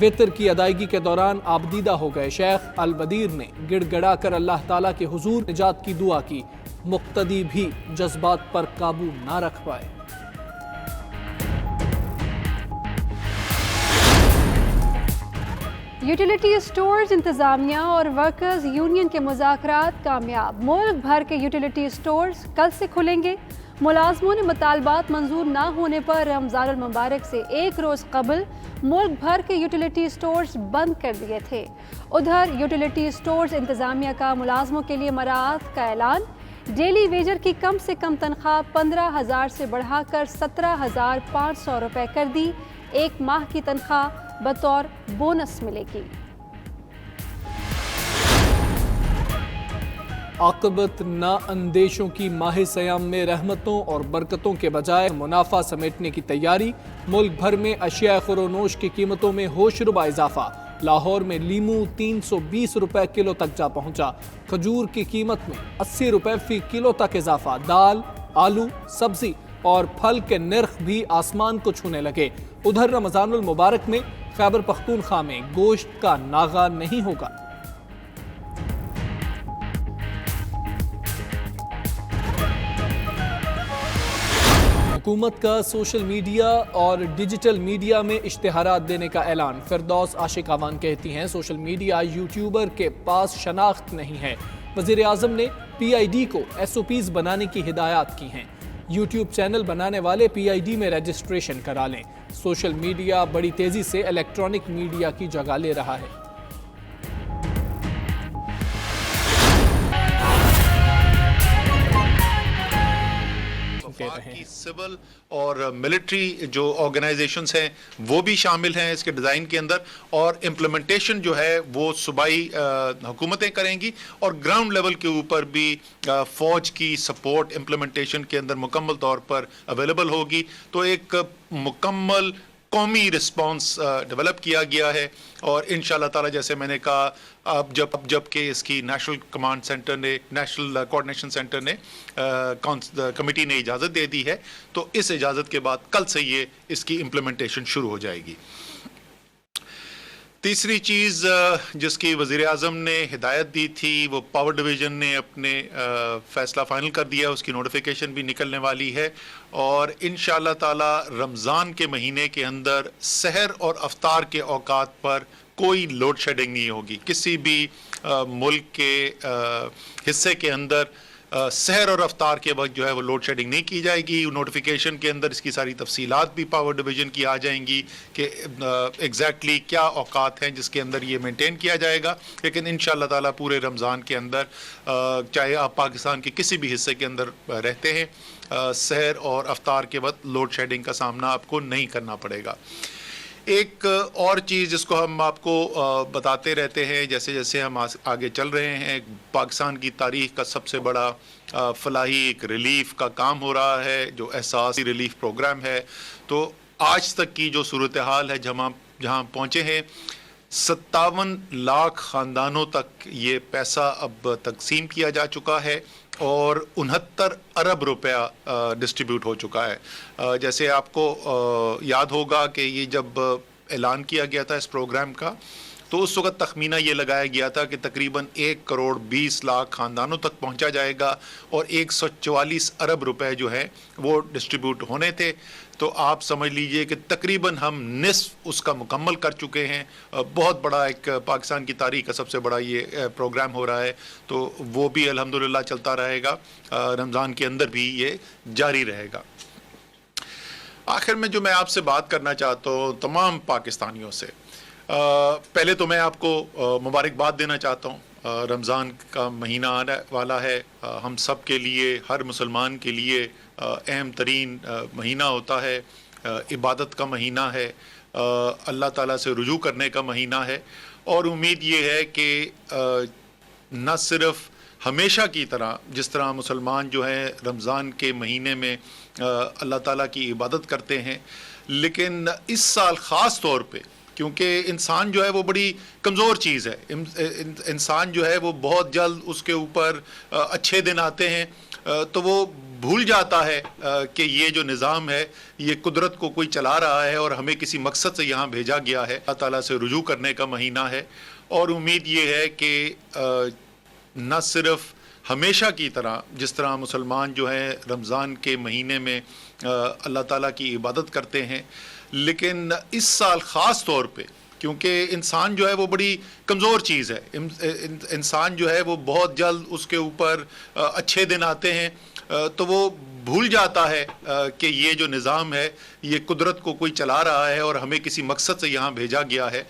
وطر کی ادائیگی کے دوران آبدیدہ ہو گئے شیخ البدیر نے گڑ گڑا کر اللہ تعالیٰ کے حضور نجات کی دعا کی، مقتدی بھی جذبات پر قابو نہ رکھ پائے۔ یوٹیلیٹی اسٹورز انتظامیہ اور ورکرز یونین کے مذاکرات کامیاب، ملک بھر کے یوٹیلیٹی اسٹورز کل سے کھلیں گے۔ ملازموں نے مطالبات منظور نہ ہونے پر رمضان المبارک سے ایک روز قبل ملک بھر کے یوٹیلیٹی اسٹورز بند کر دیے تھے۔ ادھر یوٹیلیٹی اسٹورز انتظامیہ کا ملازموں کے لیے مراعات کا اعلان، ڈیلی ویجر کی کم سے کم تنخواہ 15,000 سے بڑھا کر 17,500 روپے کر دی، ایک ماہ کی تنخواہ بطور بونس ملے گی۔ عاقبت نا اندیشوں کی ماہ سیام میں رحمتوں اور برکتوں کے بجائے منافع سمیٹنے کی تیاری، ملک بھر میں اشیاء خورونوش کی قیمتوں میں ہوش ربا اضافہ، لاہور میں لیمو 320 روپے کلو تک جا پہنچا، کھجور کی قیمت میں 80 روپے فی کلو تک اضافہ، دال، آلو، سبزی اور پھل کے نرخ بھی آسمان کو چھونے لگے۔ ادھر رمضان المبارک میں خیبر پختونخوا میں گوشت کا ناغہ نہیں ہوگا۔ حکومت کا سوشل میڈیا اور ڈیجیٹل میڈیا میں اشتہارات دینے کا اعلان، فردوس عاشق آوان کہتی ہیں سوشل میڈیا یوٹیوبر کے پاس شناخت نہیں ہے۔ وزیر اعظم نے پی آئی ڈی کو ایس او پیز بنانے کی ہدایات کی ہیں، یوٹیوب چینل بنانے والے پی آئی ڈی میں رجسٹریشن کرا لیں۔ سوشل میڈیا بڑی تیزی سے الیکٹرانک میڈیا کی جگہ لے رہا ہے۔ کی سول اور ملٹری جو آرگنائزیشنز ہیں وہ بھی شامل ہیں اس کے ڈیزائن کے اندر، اور امپلیمنٹیشن جو ہے وہ صوبائی حکومتیں کریں گی، اور گراؤنڈ لیول کے اوپر بھی فوج کی سپورٹ امپلیمنٹیشن کے اندر مکمل طور پر اویلیبل ہوگی۔ تو ایک مکمل قومی رسپانس ڈیولپ کیا گیا ہے، اور انشاءاللہ تعالی جیسے میں نے کہا اب جب کہ اس کی نیشنل کمانڈ سینٹر نے، نیشنل کوآرڈینیشن سینٹر نے، کمیٹی نے اجازت دے دی ہے، تو اس اجازت کے بعد کل سے یہ اس کی امپلیمنٹیشن شروع ہو جائے گی۔ تیسری چیز جس کی وزیر اعظم نے ہدایت دی تھی، وہ پاور ڈویژن نے اپنے فیصلہ فائنل کر دیا، اس کی نوٹیفیکیشن بھی نکلنے والی ہے، اور انشاءاللہ تعالی رمضان کے مہینے کے اندر سحر اور افطار کے اوقات پر کوئی لوڈ شیڈنگ نہیں ہوگی۔ کسی بھی ملک کے حصے کے اندر سحر اور افطار کے وقت جو ہے وہ لوڈ شیڈنگ نہیں کی جائے گی۔ نوٹیفیکیشن کے اندر اس کی ساری تفصیلات بھی پاور ڈویژن کی آ جائیں گی کہ ایگزیکٹلی کیا اوقات ہیں جس کے اندر یہ مینٹین کیا جائے گا، لیکن انشاءاللہ تعالیٰ پورے رمضان کے اندر چاہے آپ پاکستان کے کسی بھی حصے کے اندر رہتے ہیں، سحر اور افطار کے وقت لوڈ شیڈنگ کا سامنا آپ کو نہیں کرنا پڑے گا۔ ایک اور چیز جس کو ہم آپ کو بتاتے رہتے ہیں جیسے جیسے ہم آگے چل رہے ہیں، پاکستان کی تاریخ کا سب سے بڑا فلاحی ایک ریلیف کا کام ہو رہا ہے جو احساسی ریلیف پروگرام ہے۔ تو آج تک کی جو صورتحال ہے جہاں پہنچے ہیں، 57 لاکھ خاندانوں تک یہ پیسہ اب تقسیم کیا جا چکا ہے، اور 69 ارب روپیہ ڈسٹریبیوٹ ہو چکا ہے۔ جیسے آپ کو یاد ہوگا کہ یہ جب اعلان کیا گیا تھا اس پروگرام کا، تو اس وقت تخمینہ یہ لگایا گیا تھا کہ تقریباً 1,20,00,000 خاندانوں تک پہنچا جائے گا، اور 144 ارب روپے جو ہے وہ ڈسٹریبیوٹ ہونے تھے۔ تو آپ سمجھ لیجئے کہ تقریباً ہم نصف اس کا مکمل کر چکے ہیں۔ بہت بڑا ایک پاکستان کی تاریخ کا سب سے بڑا یہ پروگرام ہو رہا ہے، تو وہ بھی الحمدللہ چلتا رہے گا، رمضان کے اندر بھی یہ جاری رہے گا۔ آخر میں جو میں آپ سے بات کرنا چاہتا ہوں تمام پاکستانیوں سے، پہلے تو میں آپ کو مبارکباد دینا چاہتا ہوں۔ رمضان کا مہینہ آنے والا ہے، ہم سب کے لیے، ہر مسلمان کے لیے اہم ترین مہینہ ہوتا ہے، عبادت کا مہینہ ہے، اللہ تعالیٰ سے رجوع کرنے کا مہینہ ہے، اور امید یہ ہے کہ نہ صرف ہمیشہ کی طرح جس طرح مسلمان جو ہیں رمضان کے مہینے میں اللہ تعالیٰ کی عبادت کرتے ہیں، لیکن اس سال خاص طور پہ کیونکہ انسان جو ہے وہ بڑی کمزور چیز ہے، انسان جو ہے وہ بہت جلد اس کے اوپر اچھے دن آتے ہیں، تو وہ بھول جاتا ہے کہ یہ جو نظام ہے یہ قدرت کو کوئی چلا رہا ہے اور ہمیں کسی مقصد سے یہاں بھیجا گیا ہے. اللہ تعالیٰ سے رجوع کرنے کا مہینہ ہے اور امید یہ ہے کہ نہ صرف ہمیشہ کی طرح جس طرح مسلمان جو ہیں رمضان کے مہینے میں اللہ تعالیٰ کی عبادت کرتے ہیں، لیکن اس سال خاص طور پہ کیونکہ انسان جو ہے وہ بڑی کمزور چیز ہے، انسان جو ہے وہ بہت جلد اس کے اوپر اچھے دن آتے ہیں تو وہ بھول جاتا ہے کہ یہ جو نظام ہے یہ قدرت کو کوئی چلا رہا ہے اور ہمیں کسی مقصد سے یہاں بھیجا گیا ہے.